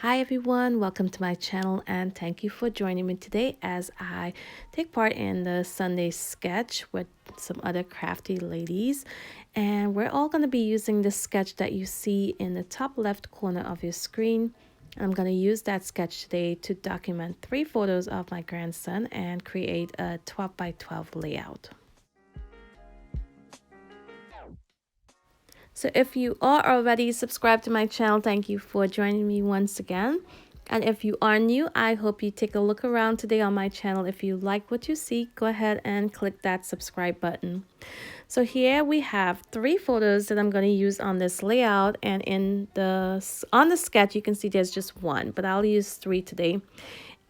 Hi everyone, welcome to my channel and thank you for joining me today as I take part in the Sunday sketch with some other crafty ladies. And we're all going to be using the sketch that you see in the top left corner of your screen. I'm going to use that sketch today to document 3 photos of my grandson and create a 12 by 12 layout. So if you are already subscribed to my channel, thank you for joining me once again. And if you are new, I hope you take a look around today on my channel. If you like what you see, go ahead and click that subscribe button. So here we have 3 photos that I'm going to use on this layout, and on the sketch you can see there's just 1, but I'll use 3 today.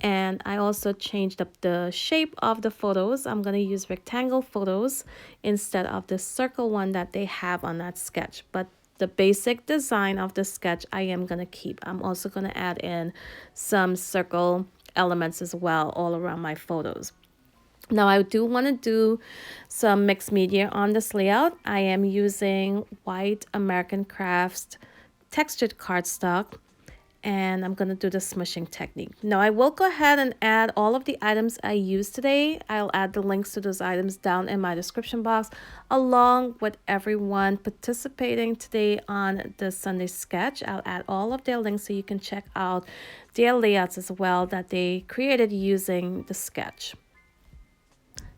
And I also changed up the shape of the photos. I'm going to use rectangle photos instead of the circle one that they have on that sketch. But the basic design of the sketch I am going to keep. I'm also going to add in some circle elements as well all around my photos. Now I do want to do some mixed media on this layout. I am using white American Crafts textured cardstock, and I'm going to do the smushing technique. Now I will go ahead and add all of the items I used today. I'll add the links to those items down in my description box, along with everyone participating today on the Sunday sketch. I'll add all of their links so you can check out their layouts as well that they created using the sketch.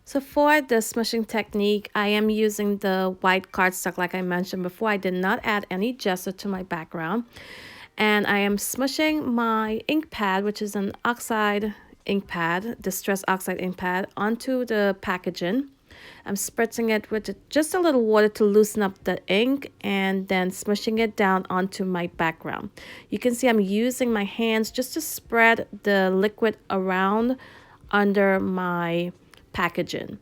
So for the smushing technique, I am using the white cardstock like I mentioned before. I did not add any gesso to my background. And I am smushing my ink pad, which is an Oxide ink pad, distress Oxide ink pad, onto the packaging. I'm spritzing it with just a little water to loosen up the ink and then smushing it down onto my background. You can see I'm using my hands just to spread the liquid around under my packaging.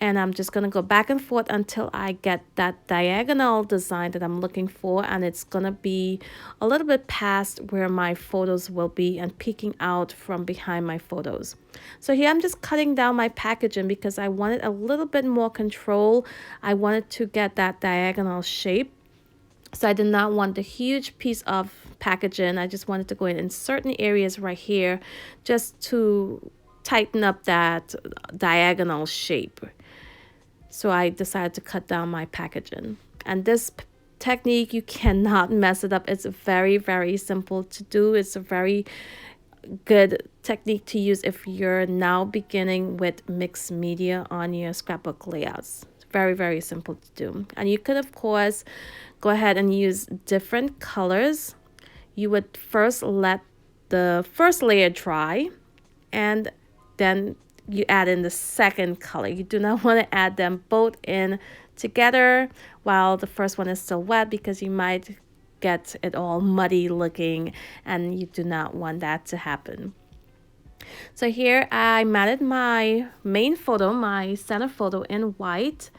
And I'm just going to go back and forth until I get that diagonal design that I'm looking for. And it's going to be a little bit past where my photos will be and peeking out from behind my photos. So here I'm just cutting down my packaging because I wanted a little bit more control. I wanted to get that diagonal shape. So I did not want the huge piece of packaging. I just wanted to go in certain areas right here just to tighten up that diagonal shape. So I decided to cut down my packaging. And this technique, you cannot mess it up. It's very, very simple to do. It's a very good technique to use if you're now beginning with mixed media on your scrapbook layouts. It's very, very simple to do. And you could, of course, go ahead and use different colors. You would first let the first layer dry, and then you add in the second color. You do not want to add them both in together while the first one is still wet, because you might get it all muddy looking, and you do not want that to happen. So here I matted my main photo, my center photo, in white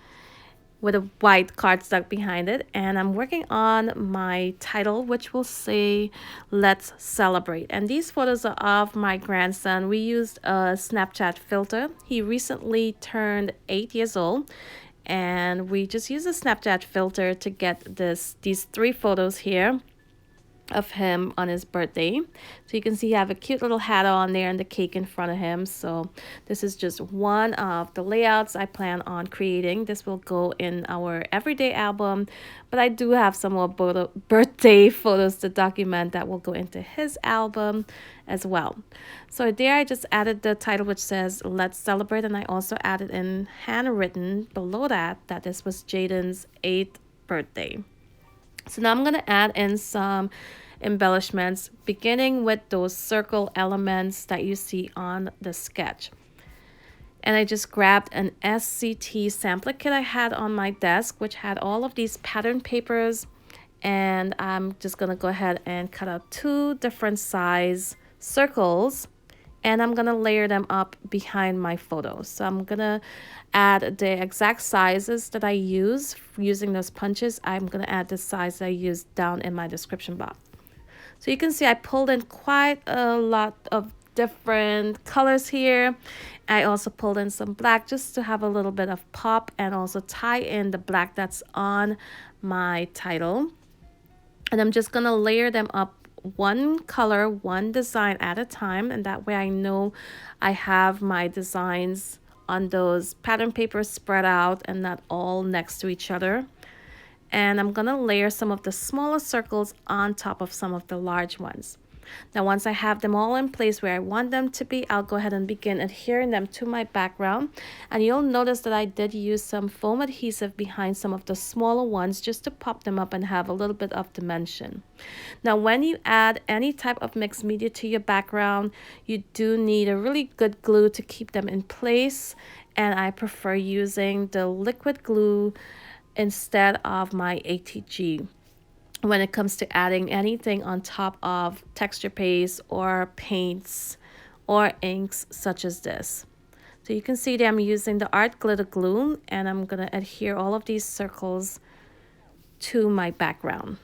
with a white cardstock behind it, and I'm working on my title, which will say "Let's Celebrate." And these photos are of my grandson. We used a Snapchat filter. He recently turned 8 years old, and we just used a Snapchat filter to get these 3 photos here of him on his birthday. So you can see he have a cute little hat on there and the cake in front of him. So this is just one of the layouts I plan on creating. This will go in our everyday album, but I do have some more birthday photos to document that will go into his album as well. So there I just added the title, which says "Let's Celebrate," and I also added in handwritten below that this was Jaden's 8th birthday. So now I'm going to add in some embellishments, beginning with those circle elements that you see on the sketch. And I just grabbed an SCT sampler kit I had on my desk, which had all of these pattern papers. And I'm just going to go ahead and cut out 2 different size circles, and I'm going to layer them up behind my photos. So I'm going to add the exact sizes that I use using those punches. I'm going to add the size I used down in my description box. So you can see I pulled in quite a lot of different colors here. I also pulled in some black just to have a little bit of pop, and also tie in the black that's on my title. And I'm just going to layer them up one color, one design at a time, and that way I know I have my designs on those pattern papers spread out and not all next to each other. And I'm gonna layer some of the smaller circles on top of some of the large ones. Now, once I have them all in place where I want them to be, I'll go ahead and begin adhering them to my background. And you'll notice that I did use some foam adhesive behind some of the smaller ones just to pop them up and have a little bit of dimension. Now, when you add any type of mixed media to your background, you do need a really good glue to keep them in place. And I prefer using the liquid glue instead of my ATG when it comes to adding anything on top of texture paste or paints or inks such as this. So you can see that I'm using the art glitter glue, and I'm going to adhere all of these circles to my background.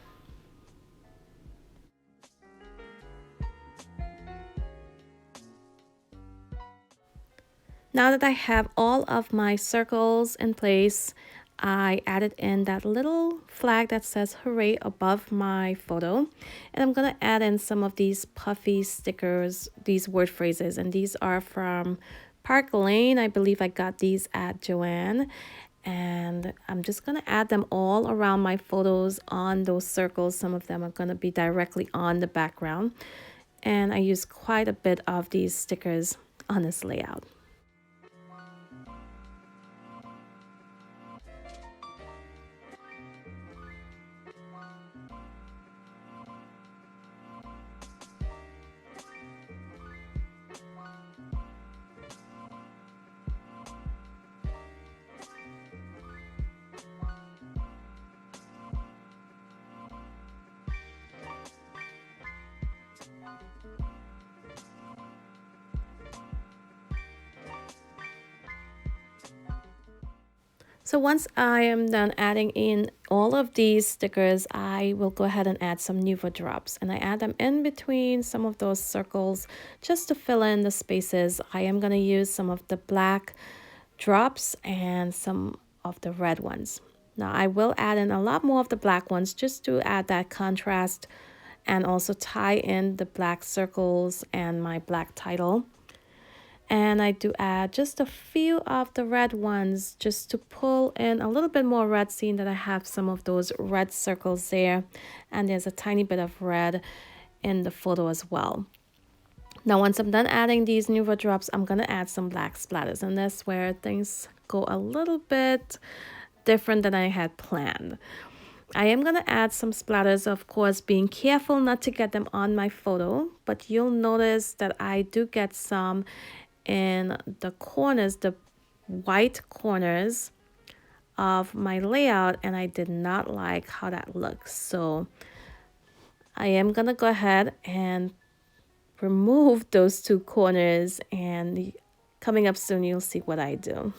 Now that I have all of my circles in place, I added in that little flag that says hooray above my photo, and I'm gonna add in some of these puffy stickers, these word phrases, and these are from Park Lane. I believe I got these at Joann, and I'm just gonna add them all around my photos on those circles. Some of them are gonna be directly on the background, and I use quite a bit of these stickers on this layout. So once I am done adding in all of these stickers, I will go ahead and add some Nuvo drops, and I add them in between some of those circles just to fill in the spaces. I am going to use some of the black drops and some of the red ones. Now I will add in a lot more of the black ones just to add that contrast and also tie in the black circles and my black title. And I do add just a few of the red ones just to pull in a little bit more red, seeing that I have some of those red circles there, and there's a tiny bit of red in the photo as well. Now once I'm done adding these Nuvo drops, I'm going to add some black splatters, and that's where things go a little bit different than I had planned. I am going to add some splatters, of course, being careful not to get them on my photo, but you'll notice that I do get some in the corners, the white corners of my layout, and I did not like how that looks. So I am gonna go ahead and remove those two corners, and coming up soon you'll see what I do.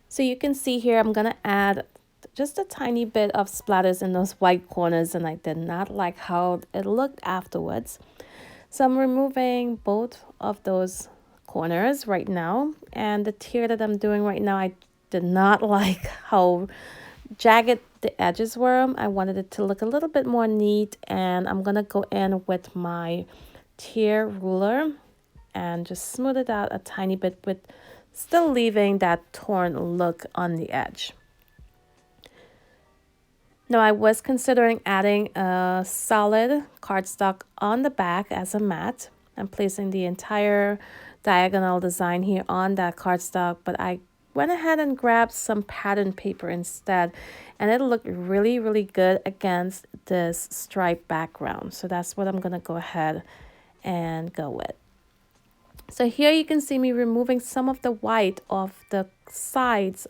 So you can see here I'm gonna add just a tiny bit of splatters in those white corners, and I did not like how it looked afterwards. So I'm removing both of those corners right now, and the tier that I'm doing right now, I did not like how jagged the edges were. I wanted it to look a little bit more neat, and I'm gonna go in with my tier ruler and just smooth it out a tiny bit, with still leaving that torn look on the edge. Now I was considering adding a solid cardstock on the back as a mat and placing the entire diagonal design here on that cardstock, but I went ahead and grabbed some pattern paper instead, and it looked really, really good against this striped background. So that's what I'm gonna go ahead and go with. So here you can see me removing some of the white off the sides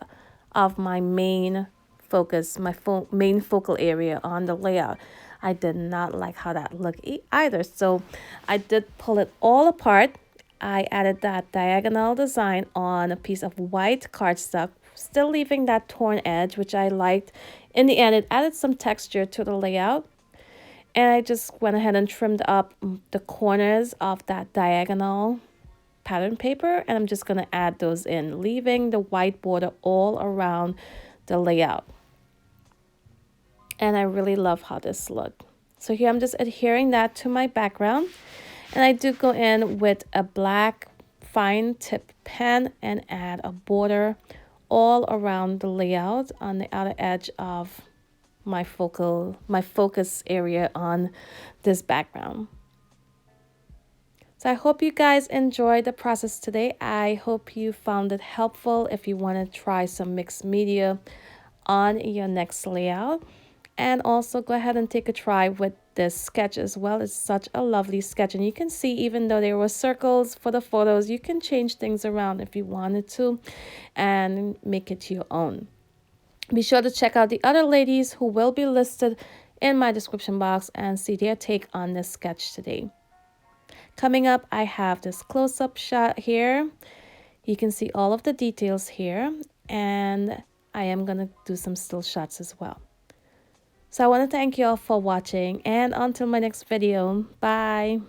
of my main focus, my main focal area on the layout. I did not like how that looked either. So I did pull it all apart. I added that diagonal design on a piece of white cardstock still leaving that torn edge, which I liked. In the end, it added some texture to the layout. And I just went ahead and trimmed up the corners of that diagonal pattern paper, and I'm just going to add those in, leaving the white border all around the layout. And I really love how this looked. So here I'm just adhering that to my background, and I do go in with a black fine tip pen and add a border all around the layout on the outer edge of my focus area on this background. So I hope you guys enjoyed the process today. I hope you found it helpful if you want to try some mixed media on your next layout. And also go ahead and take a try with this sketch as well. It's such a lovely sketch, and you can see even though there were circles for the photos, you can change things around if you wanted to and make it your own. Be sure to check out the other ladies who will be listed in my description box and see their take on this sketch today. Coming up, I have this close-up shot here. You can see all of the details here, and I am going to do some still shots as well. So I want to thank you all for watching, and until my next video, bye.